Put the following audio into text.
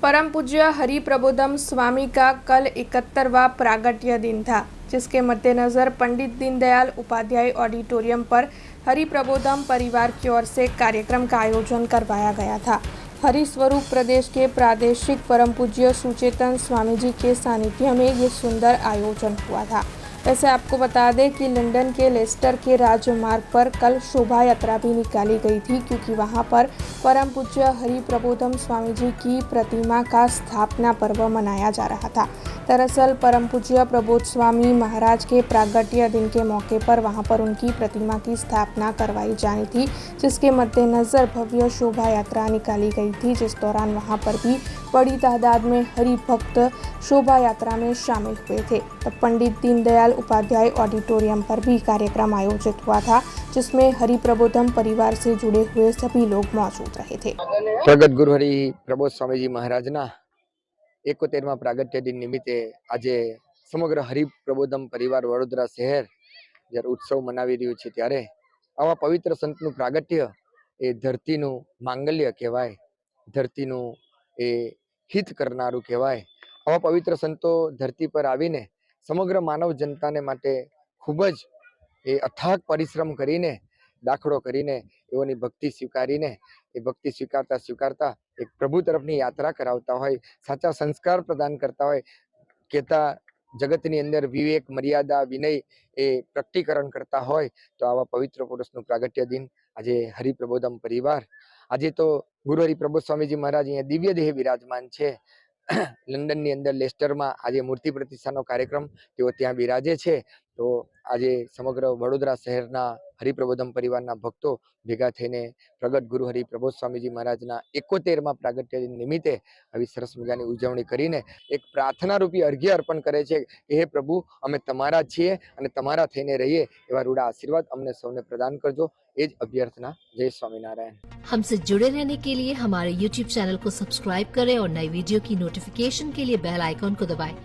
परम पूज्य हरि प्रबोधम स्वामी का कल 71वां प्रागट्य दिन था, जिसके मद्देनजर पंडित दीनदयाल उपाध्याय ऑडिटोरियम पर हरि प्रबोधम परिवार की ओर से कार्यक्रम का आयोजन करवाया गया था। हरि स्वरूप प्रदेश के प्रादेशिक परम पूज्य सुचेतन स्वामी जी के सानिध्य में ये सुंदर आयोजन हुआ था। वैसे आपको बता दें कि लंदन के लेस्टर के राजमार्ग पर कल शोभा यात्रा भी निकाली गई थी, क्योंकि वहां पर परम पूज्य हरि प्रबोधम स्वामी जी की प्रतिमा का स्थापना पर्व मनाया जा रहा था। दरअसल परम पूज्य प्रबोध स्वामी महाराज के प्रागट्य दिन के मौके पर वहां पर उनकी प्रतिमा की स्थापना करवाई जानी थी, जिसके मद्देनजर भव्य शोभा यात्रा निकाली गई थी, जिस दौरान वहां पर भी बड़ी तादाद में हरि भक्त शोभा यात्रा में शामिल हुए थे। तो पंडित दीनदयाल उपाध्याय ऑडिटोरियम पर भी कार्यक्रम आयोजित हुआ था, जिसमें हरि प्रबोधम परिवार से जुड़े हुए सभी लोग मौजूद रहे थे। प्रगत गुरु हरि प्रबोध स्वामी जी महाराजना 71मा प्रागट्य दिन निमित्ते આજે સમગ્ર હરિ પ્રબોધમ પરિવાર વડોદરા શહેર જ્યારે ઉત્સવ મનાવી રહ્યું છે, ત્યારે આવા પવિત્ર સંતનું પ્રાગટ્ય એ ધરતીનું માંગલ્ય કહેવાય, ધરતીનું એ હિત કરનારું કહેવાય। આવા પવિત્ર સંતો ધરતી પર આવીને સમગ્ર માનવ જનતાને માટે ખૂબ જ એ અથાગ પરિશ્રમ કરીને દાખલો કરીને એઓની ભક્તિ સ્વીકારીને એ ભક્તિ સ્વીકારતા સ્વીકારતા એક પ્રભુ તરફની યાત્રા કરાવતા હોય, સાચા સંસ્કાર પ્રદાન કરતા હોય, કહેતા જગતની અંદર વિવેક મર્યાદા વિનય એ પ્રકટીકરણ કરતા હોય, તો આવા પવિત્ર પુરુષનું પ્રાગટ્ય દિન આજે હરિ પ્રબોધમ પરિવાર આજે તો ગુરુ હરિ પ્રબોધ સ્વામીજી મહારાજ અહીંયા દિવ્ય દેહ વિરાજમાન છે। લંડનની અંદર લેસ્ટરમાં આજે મૂર્તિ પ્રતિષ્ઠાનો કાર્યક્રમ તેઓ ત્યાં બિરાજે છે। તો આજે સમગ્ર વડોદરા શહેરના હરિપ્રબોધમ પરિવારના ભક્તો ભેગા થઈને પ્રગટ ગુરુ હરિ પ્રબોધ સ્વામીજી મહારાજના 71મા પ્રાગટ્ય દિન નિમિત્તે આવી સરસ મજાની ઉજવણી કરીને એક પ્રાર્થના રૂપી અર્ઘ્ય અર્પણ કરે છે કે હે પ્રભુ, અમે તમારા છીએ અને તમારા થઈને રહીએ એવા રૂડા આશીર્વાદ અમને સૌને પ્રદાન કરજો, એ જ અભ્યર્થના। जय स्वामीनारायण। हमसे जुड़े रहने के लिए हमारे YouTube चैनल को सब्सक्राइब करें और नई वीडियो की नोटिफिकेशन के लिए बेल आइकॉन को दबाएं।